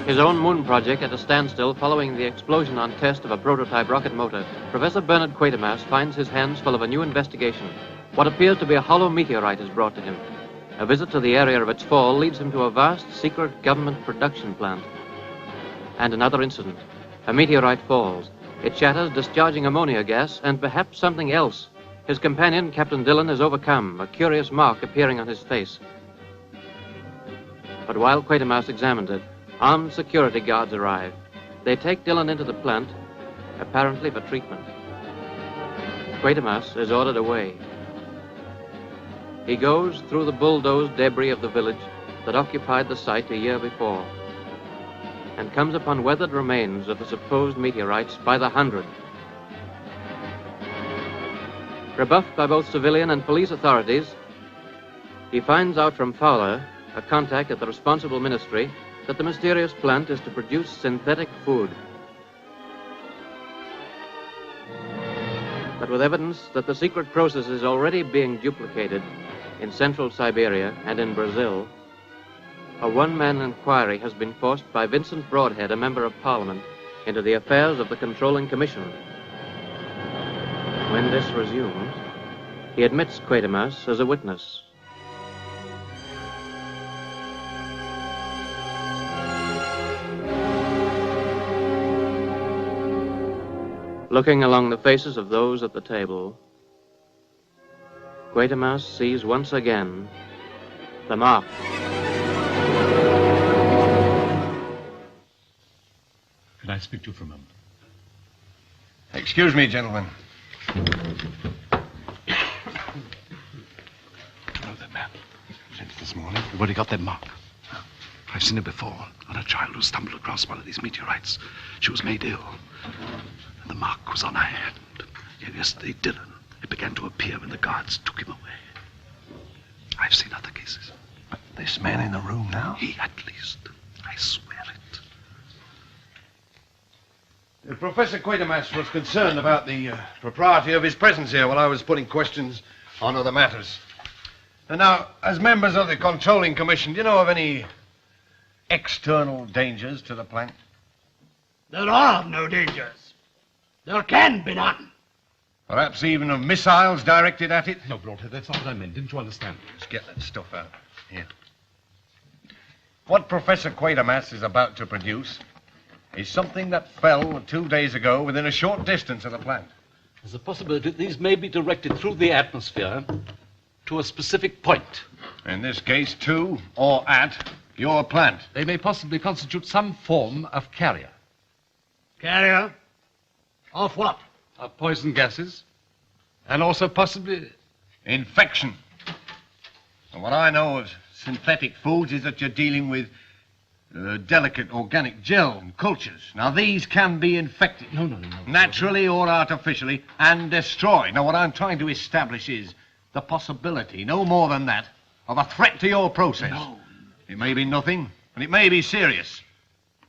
His own moon project at a standstill following the explosion on test of a prototype rocket motor, Professor Bernard Quatermass finds his hands full of a new investigation. What appears to be a hollow meteorite is brought to him. A visit to the area of its fall leads him to a vast secret government production plant. And another incident. A meteorite falls. It shatters, discharging ammonia gas and perhaps something else. His companion, Captain Dillon, is overcome, a curious mark appearing on his face. But while Quatermass examined it, armed security guards arrive. They take Dillon into the plant, apparently for treatment. Quatermass is ordered away. He goes through the bulldozed debris of the village that occupied the site a year before, and comes upon weathered remains of the supposed meteorites by the hundred. Rebuffed by both civilian and police authorities, he finds out from Fowler, a contact at the responsible ministry, that the mysterious plant is to produce synthetic food. But with evidence that the secret process is already being duplicated in central Siberia and in Brazil, a one-man inquiry has been forced by Vincent Broadhead, a member of Parliament, into the affairs of the Controlling Commission. When this resumes, he admits Quatermass as a witness. Looking along the faces of those at the table, Quatermass sees once again the mark. Can I speak to you for a moment? Excuse me, gentlemen. Oh, that man. Since this morning, we've already got that mark. I've seen it before on a child who stumbled across one of these meteorites. She was made ill. The mark was on her hand. Yet yesterday, Dillon, it began to appear when the guards took him away. I've seen other cases. But this man in the room now? He, at least. I swear it. Professor Quatermass was concerned about the propriety of his presence here while I was putting questions on other matters. And now, as members of the Controlling Commission, do you know of any external dangers to the plant? There are no dangers. There can be none. Perhaps even of missiles directed at it? No, Broadhead, that's not what I meant. Didn't you understand? Let's get that stuff out. Here. What Professor Quatermass is about to produce is something that fell 2 days ago within a short distance of the plant. There's a possibility these may be directed through the atmosphere to a specific point. In this case, to or at your plant. They may possibly constitute some form of carrier. Carrier? Of what? Of poison gases. And also possibly... infection. And what I know of synthetic foods is that you're dealing with delicate organic gel and cultures. Now, these can be infected. No. Naturally or artificially, and destroyed. Now, what I'm trying to establish is the possibility, no more than that, of a threat to your process. No. It may be nothing, and it may be serious.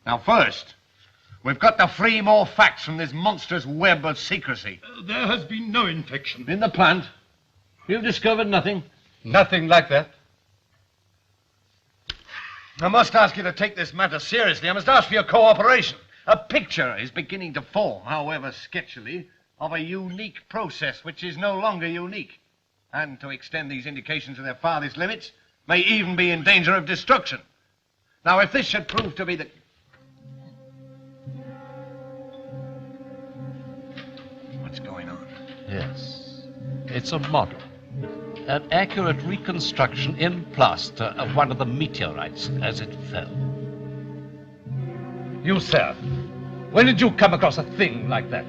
Now, first, we've got to free more facts from this monstrous web of secrecy. There has been no infection. In the plant, you've discovered nothing? Nothing like that. I must ask you to take this matter seriously. I must ask for your cooperation. A picture is beginning to form, however sketchily, of a unique process which is no longer unique. And to extend these indications to their farthest limits may even be in danger of destruction. Now, if this should prove to be the... What's going on? Yes. It's a model. An accurate reconstruction in plaster of one of the meteorites as it fell. You, sir, when did you come across a thing like that?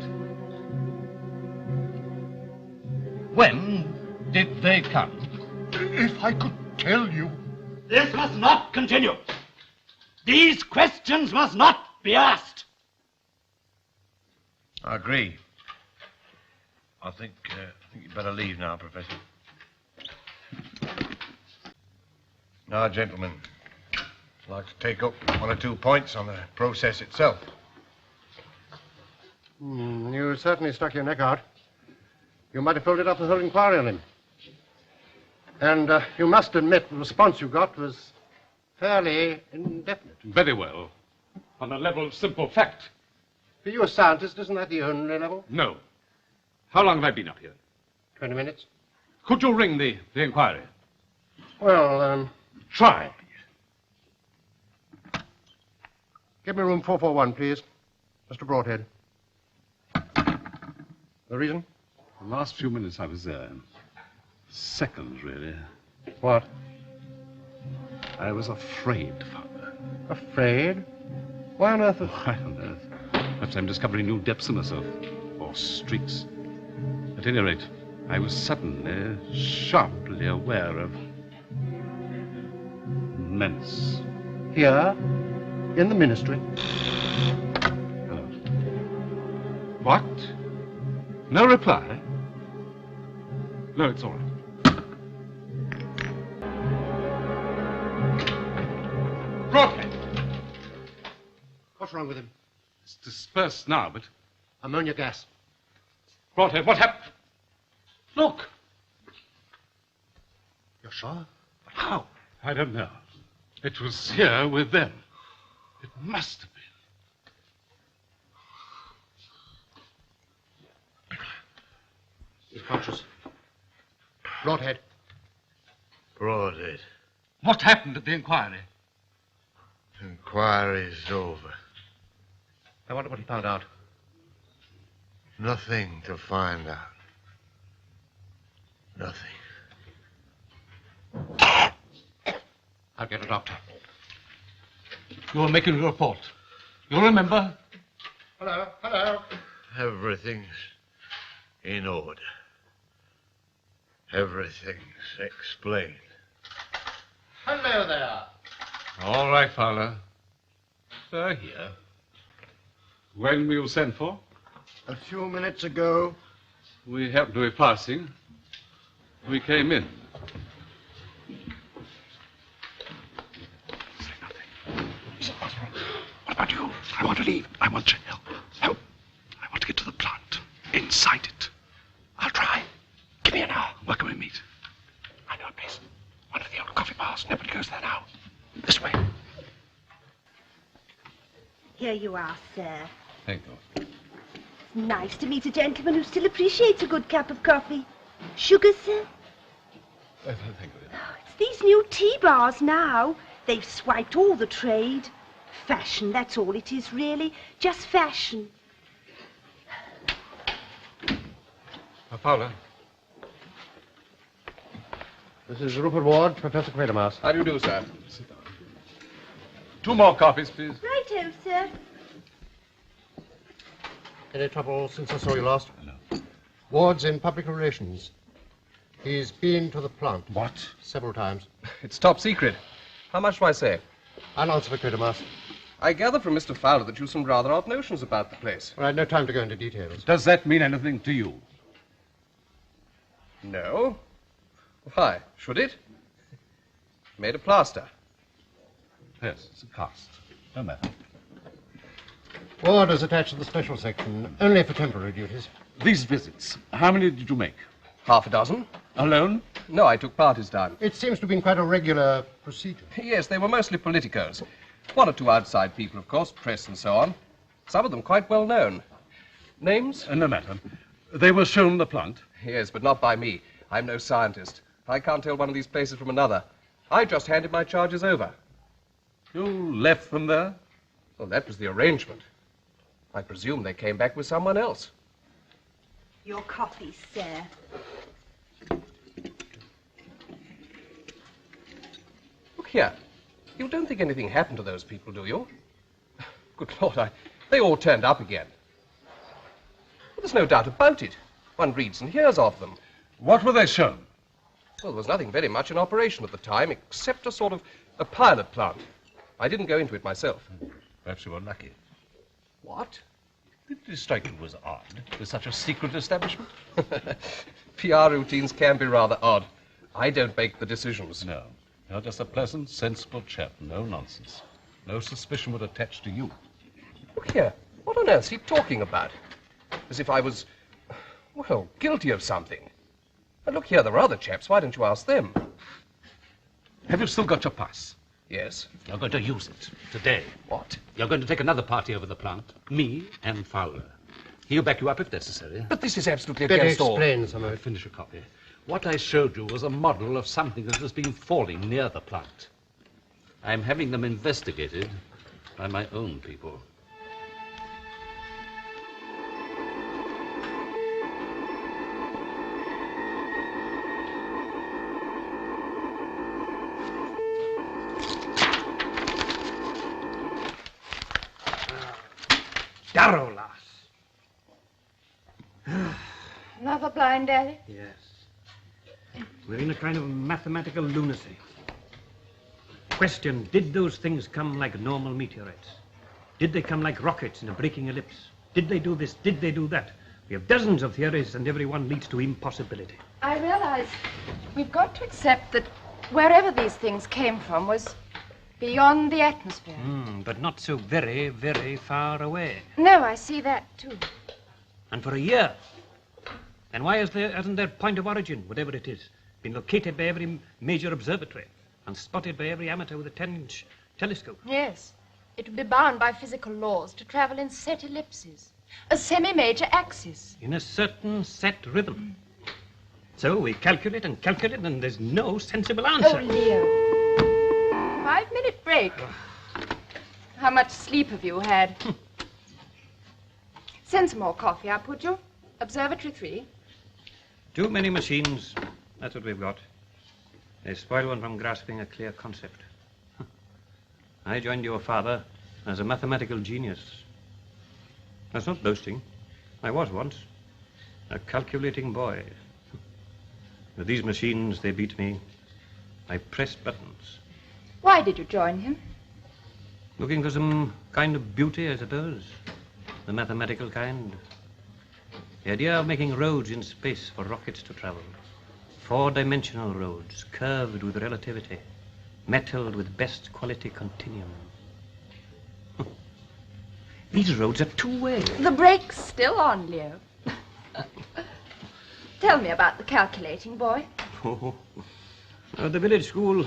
When did they come? If I could tell you. This must not continue. These questions must not be asked. I agree. I think you'd better leave now, Professor. Now, gentlemen, I'd like to take up 1 or 2 points on the process itself. You certainly stuck your neck out. You might have folded up the whole inquiry on him. And you must admit the response you got was fairly indefinite. Very well. on a level of simple fact. For you, a scientist, isn't that the only level? No. How long have I been up here? 20 minutes. Could you ring the inquiry? Well, Try. give me room 441, please. Mr. Broadhead. The reason? The last few minutes I was there. Seconds, really. What? I was afraid, Father. Afraid? Why on earth? Why on earth? Perhaps I'm discovering new depths in myself. Or streaks. At any rate, I was suddenly, sharply aware of menace. Here? In the ministry? Hello. What? No reply? No, it's all right. Broadhead! What's wrong with him? It's dispersed now, but... Ammonia gas. Broadhead, what happened? Look! You're sure? But how? I don't know. It was here with them. It must have been. He's conscious. Broadhead. Broadhead. What happened at the inquiry? Inquiry's over. I wonder what he found out. Nothing to find out. Nothing. I'll get a doctor. You're making a report. You'll remember? Hello, hello. Everything's in order. Everything's explained. Hello there. All right, Fowler. Sir, here. When will you send for? A few minutes ago. We happened to be passing. We came in. Say nothing. Is it possible? What about you? I want to leave. I want your help. Help. I want to get to the plant. Inside it. I'll try. Give me an hour. Where can we meet? I know a place. One of the old coffee bars. Nobody goes there now. This way. Here you are, sir. Thank you. Nice to meet a gentleman who still appreciates a good cup of coffee. Sugar, sir? Thank you. It's these new tea bars now. They've swiped all the trade. Fashion, that's all it is, really. Just fashion. Fowler. This is Rupert Ward, Professor Quatermass. How do you do, sir? Sit down. 2 more coffees, please. Righto, sir. Any trouble since I saw you last? No. Ward's in public relations. He's been to the plant. What? Several times. It's top secret. How much do I say? I'll answer for Quatermass. I gather from Mr. Fowler that you have some rather odd notions about the place. Well, I had no time to go into details. Does that mean anything to you? No. Why? Should it? Made of plaster. Yes, it's a cast. No matter. Ward is attached to the special section, only for temporary duties. These visits, how many did you make? Half a dozen? Alone? No, I took parties down. It seems to have been quite a regular procedure. Yes, they were mostly politicos. 1 or 2 outside people, of course, press and so on. Some of them quite well known. Names? No matter. They were shown the plant. Yes, but not by me. I'm no scientist. I can't tell one of these places from another. I just handed my charges over. You left them there? Well, that was the arrangement. I presume they came back with someone else. Your coffee, sir. Look here. You don't think anything happened to those people, do you? Good Lord, they all turned up again. Well, there's no doubt about it. One reads and hears of them. What were they shown? Well, there was nothing very much in operation at the time, except a sort of a pilot plant. I didn't go into it myself. Perhaps you were lucky. What? Didn't it strike you as odd with such a secret establishment? PR routines can be rather odd. I don't make the decisions. No. You're just a pleasant, sensible chap. No nonsense. No suspicion would attach to you. Look here. What on earth's he talking about? As if I was, well, guilty of something. And look here, there are other chaps. Why don't you ask them? Have you still got your pass? Yes. You're going to use it today. What? You're going to take another party over the plant. Me and Fowler. He'll back you up if necessary. But this is absolutely Better against all. explain some of I'll it. finish a copy. What I showed you was a model of something that has been falling near the plant. I'm having them investigated by my own people. Darrow, lass. Another blind alley? Yes. We're in a kind of mathematical lunacy. Question, did those things come like normal meteorites? Did they come like rockets in a breaking ellipse? Did they do this? Did they do that? We have dozens of theories, and every one leads to impossibility. I realize we've got to accept that wherever these things came from was beyond the atmosphere. But not so very, very far away. No, I see that, too. And for a year. And why hasn't their point of origin, whatever it is, been located by every major observatory and spotted by every amateur with a 10-inch telescope? Yes. It would be bound by physical laws to travel in set ellipses, a semi-major axis. In a certain set rhythm. So we calculate, and there's no sensible answer. Oh, Leo. 5-minute break. How much sleep have you had? Send some more coffee, I'll put you. Observatory 3. Too many machines. That's what we've got. They spoil one from grasping a clear concept. I joined your father as a mathematical genius. That's not boasting. I was once. A calculating boy. With these machines, they beat me. I pressed buttons. Why did you join him? Looking for some kind of beauty, I suppose. The mathematical kind. The idea of making roads in space for rockets to travel. 4-dimensional roads, curved with relativity, metalled with best quality continuum. These roads are two-way. The brake's still on, Leo. Tell me about the calculating boy. Oh, at the village school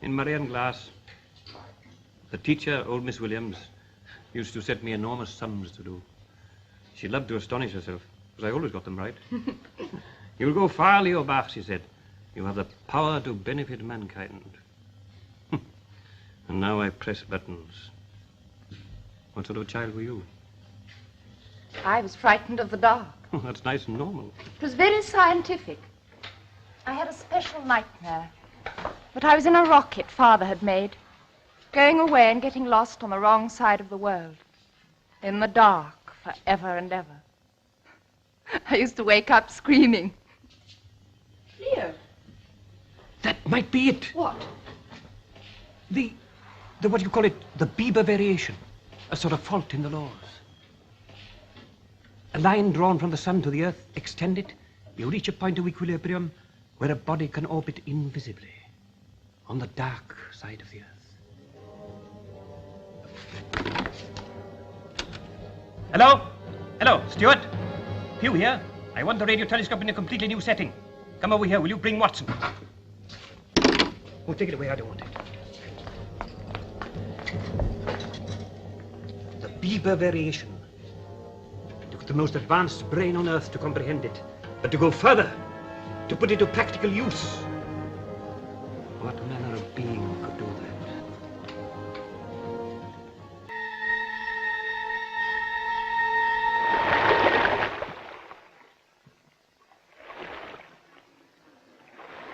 in Marian Glass, the teacher, old Miss Williams, used to set me enormous sums to do. She loved to astonish herself, because I always got them right. You'll go far, Leo Bach, she said. You have the power to benefit mankind. And now I press buttons. What sort of a child were you? I was frightened of the dark. That's nice and normal. It was very scientific. I had a special nightmare. But I was in a rocket Father had made, going away and getting lost on the wrong side of the world. In the dark, forever and ever. I used to wake up screaming. Leo. That might be it. What? The what do you call it? The Bieber variation. A sort of fault in the laws. A line drawn from the sun to the earth, extend it, you reach a point of equilibrium where a body can orbit invisibly on the dark side of the earth. Hello? Hello, Stuart? Hugh here. I want the radio telescope in a completely new setting. Come over here, will you? Bring Watson. Oh, take it away, I don't want it. The Bieber variation. It took the most advanced brain on earth to comprehend it. But to go further, to put it to practical use. What manner of being could do that?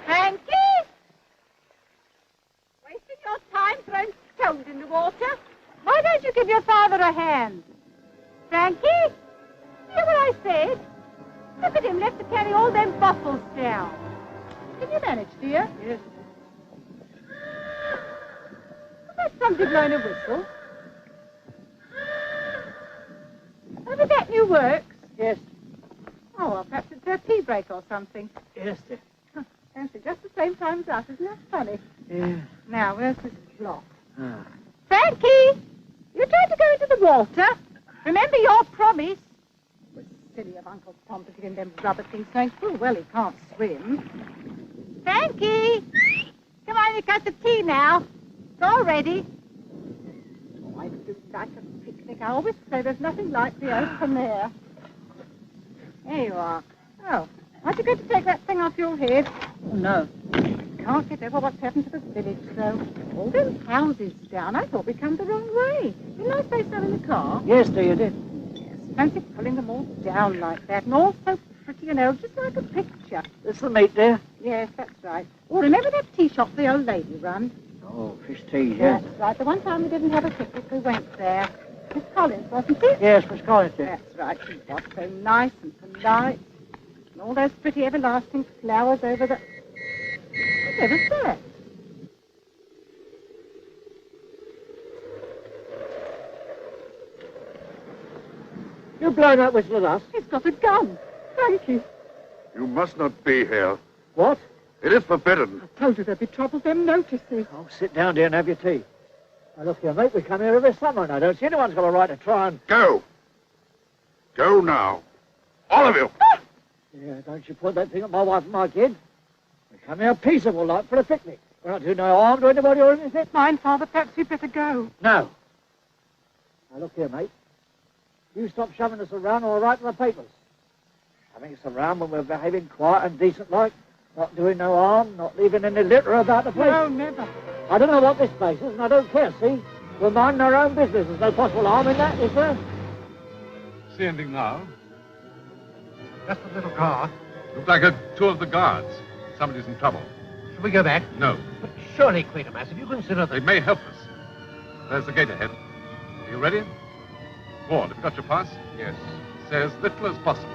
Frankie? Wasting your time throwing stones in the water? Why don't you give your father a hand? Frankie? Hear what I said? Look at him, left to carry all them bottles down. Can you manage, dear? Yes. That's somebody blowing a whistle. Oh, but that new works? Yes. Oh, well, perhaps it's their tea break or something. Yes, dear. Yes, it's just the same time as us. Isn't that funny? Yeah. Now, where's this block? Ah. Frankie! You tried to go into the water. Remember your promise. It was silly of Uncle Tom to give him them rubber things, knowing full well he can't swim. Frankie! Come on, you got the tea now. It's all ready. Oh, I just like a picnic. I always say there's nothing like the open air. There you are. Oh, aren't you going to take that thing off your head? Oh, no. Can't get over what's happened to the village, though. All those houses down. I thought we come the wrong way. Didn't I say so in the car? Yes, dear, you did. Yes, fancy pulling them all down like that, and all so pretty and old, just like a picture. This the meat, dear? Yes, that's right. Oh, remember that tea shop the old lady run? Oh, fish tea, yes. That's right. The one time we didn't have a picnic, we went there. Miss Collins, wasn't she? Yes, Miss Collins, yes. That's right. She was so nice and polite. And all those pretty everlasting flowers over the... Whatever's that? You blowing that whistle at us? He's got a gun. Frankie. You must not be here. What? It is forbidden. I told you there'd be trouble, them notices. Oh, sit down, dear, and have your tea. Now, look here, mate, we come here every summer, and I don't see anyone's got a right to try and... Go. Go now. All of you. Yeah, don't you point that thing at my wife and my kid. We come here peaceable, like, for a picnic. We're not doing no harm to anybody or anything. Mind, Father, perhaps you'd better go. No. Now, look here, mate. You stop shoving us around or I'll write to the papers. Shoving us around when we're behaving quiet and decent like, not doing no harm, not leaving any litter about the place. No, never. I don't know what this place is, and I don't care, see? We're minding our own business. There's no possible harm in that, is there? See anything now? Just a little car. Looked like two of the guards. Somebody's in trouble. Shall we go back? No. But surely, Quatermass, if you consider that... It may help us. There's the gate ahead. Are you ready? Go on, have you got your pass? Yes. Say as little as possible.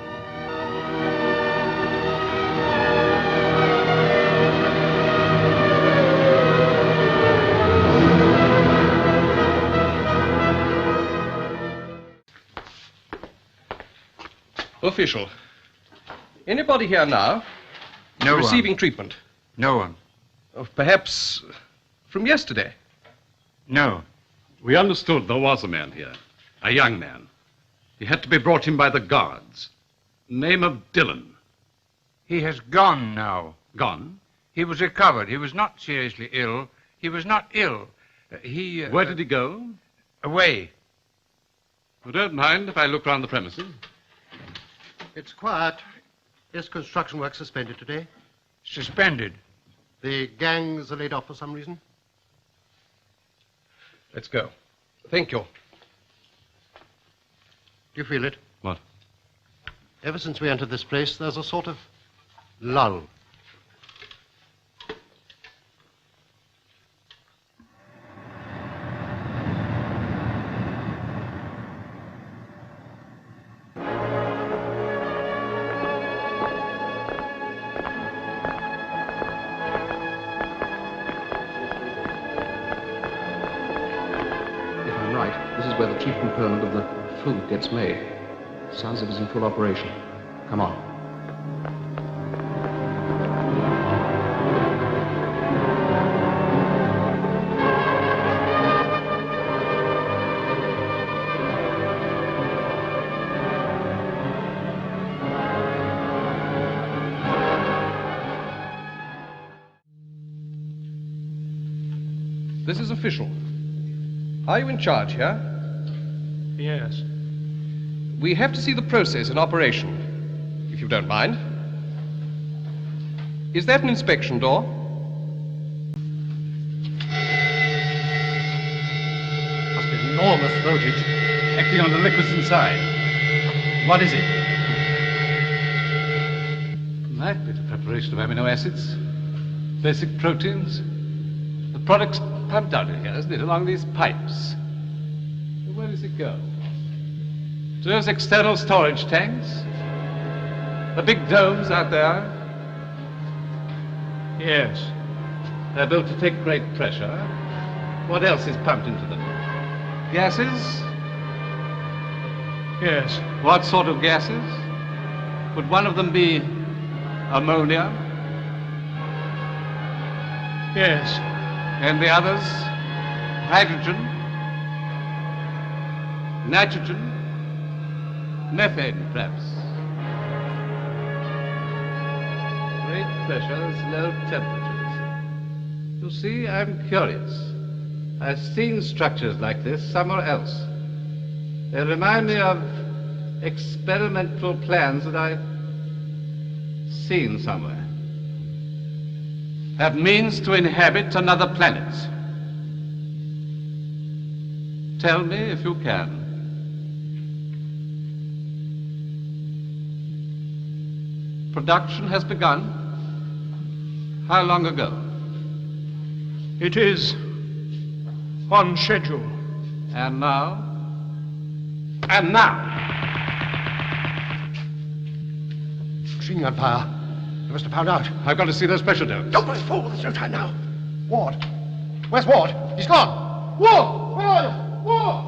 Official. Anybody here now? No Receiving one. treatment? No one. Perhaps from yesterday? No. We understood there was a man here. A young man. He had to be brought in by the guards. Name of Dillon. He has gone now. Gone? He was recovered. He was not seriously ill. He was not ill. Where did he go? Away. You don't mind if I look round the premises? It's quiet. Is construction work suspended today? Suspended. The gangs are laid off for some reason? Let's go. Thank you. Do you feel it? What? Ever since we entered this place, there's a sort of lull. If I'm right, this is where the chief component of the food gets made. Sounds like it's in full operation. Come on. This is official. Are you in charge here? Yes. We have to see the process in operation, if you don't mind. Is that an inspection door? Must be enormous voltage acting on the liquids inside. What is it? Might be the preparation of amino acids, basic proteins. The product's pumped out of here, isn't it, along these pipes? Where does it go? To those external storage tanks? The big domes out there? Yes. They're built to take great pressure. What else is pumped into them? Gases? Yes. What sort of gases? Would one of them be ammonia? Yes. And the others? Hydrogen? Nitrogen? Methane, perhaps? Great pressures, low temperatures. You see, I'm curious. I've seen structures like this somewhere else. They remind me of experimental plans that I've seen somewhere. Have means to inhabit another planet. Tell me if you can. Production has begun. How long ago? It is on schedule. And now? And now! Machine gun fire. They must have found out. I've got to see those pressure domes. Don't push forward. There's no time now. Ward. Where's Ward? He's gone. Ward! Where are you? Ward!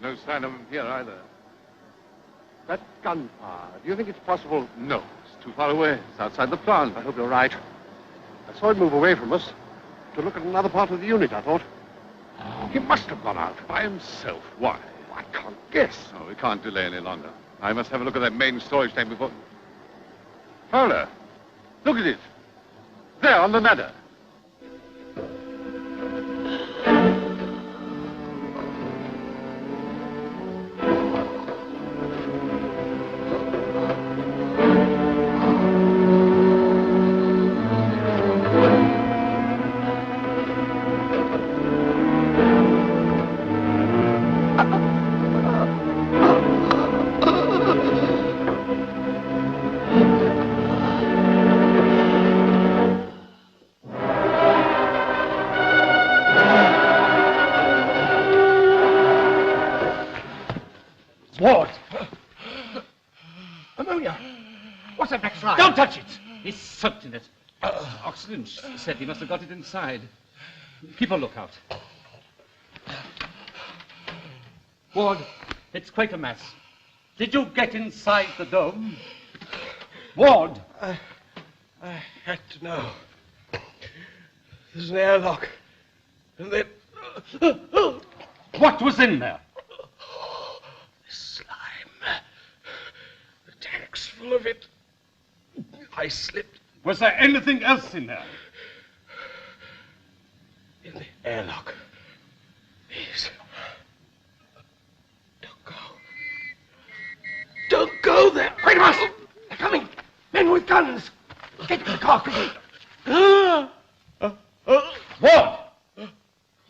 No sign of him here either. That gunfire. Do you think it's possible? No, it's too far away. It's outside the plant. I hope you're right. I saw him move away from us to look at another part of the unit, I thought. He must have gone out. By himself. Why? I can't guess. No, we can't delay any longer. I must have a look at that main storage tank before... Fowler, look at it. There, on the ladder. Ward! Ammonia! What's that next line? Don't touch it! He's soaked in it. Oxygen said he must have got it inside. Keep a lookout. Ward, it's Quatermass. Did you get inside the dome? Ward! I had to know. There's an airlock. And then... What was in there? Slime. The tank's full of it. I slipped. Was there anything else in there? In the airlock. Please. Don't go. Don't go there. Wait a minute! They're coming! Men with guns! Get to the car quickly! Ward!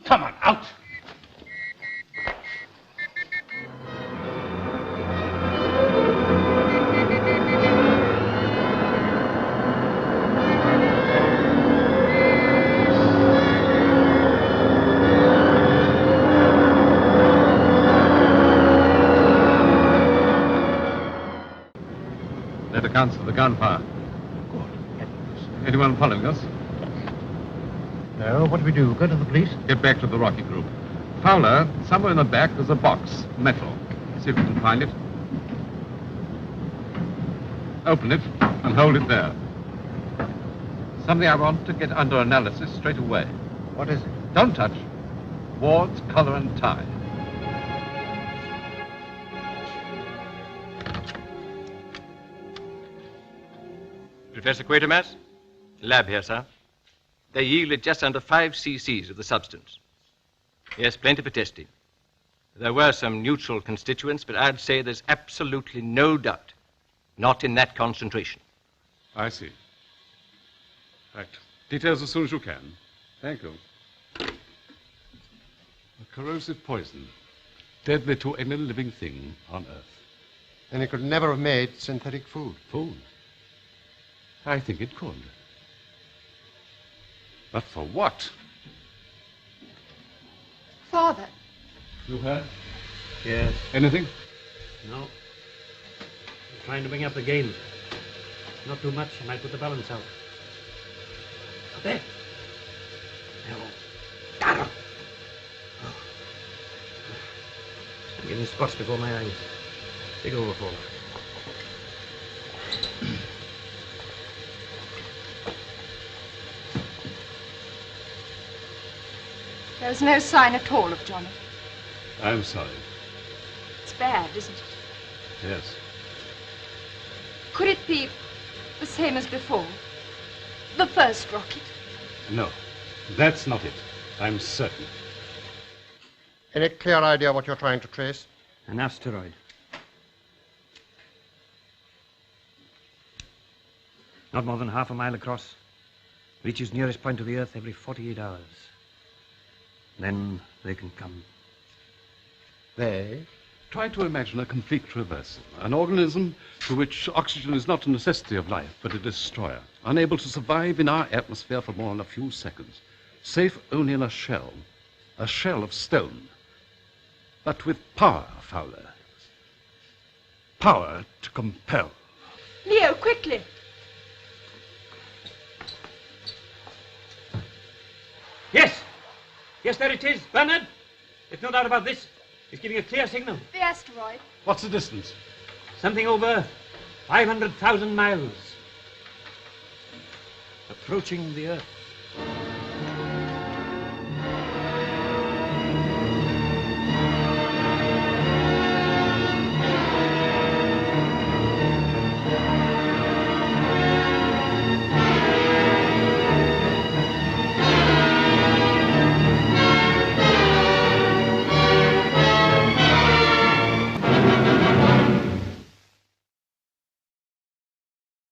Come on, out! That accounts for the gunfire. Anyone following us? No, what do we do? Go to the police? Get back to the Rocky Group. Fowler, somewhere in the back there's a box, metal. See if you can find it. Open it and hold it there. Something I want to get under analysis straight away. What is it? Don't touch. Ward's collar and tie. Professor Quatermass? Lab here, sir. They yielded just under 5 cc's of the substance. Yes, plenty for testing. There were some neutral constituents, but I'd say there's absolutely no doubt. Not in that concentration. I see. Right. Details as soon as you can. Thank you. A corrosive poison. Deadly to any living thing on Earth. And it could never have made synthetic food. Food? I think it could. But for what? Father. You heard? Yes. Anything? No. I'm trying to bring up the gains. Not too much, I might put the balance out. There. No. Got him. Oh. I'm getting spots before my eyes. Big overfall. There's no sign at all of Johnny. I'm sorry. It's bad, isn't it? Yes. Could it be the same as before? The first rocket. No, that's not it. I'm certain. Any clear idea what you're trying to trace? An asteroid. Not more than half a mile across. Reaches nearest point of the Earth every 48 hours. Then they can come. They? Try to imagine a complete reversal. An organism to which oxygen is not a necessity of life, but a destroyer. Unable to survive in our atmosphere for more than a few seconds. Safe only in a shell. A shell of stone. But with power, Fowler. Power to compel. Leo, quickly. Yes! Yes, there it is. Bernard! There's no doubt about this. It's giving a clear signal. The asteroid. What's the distance? Something over 500,000 miles. Approaching the Earth.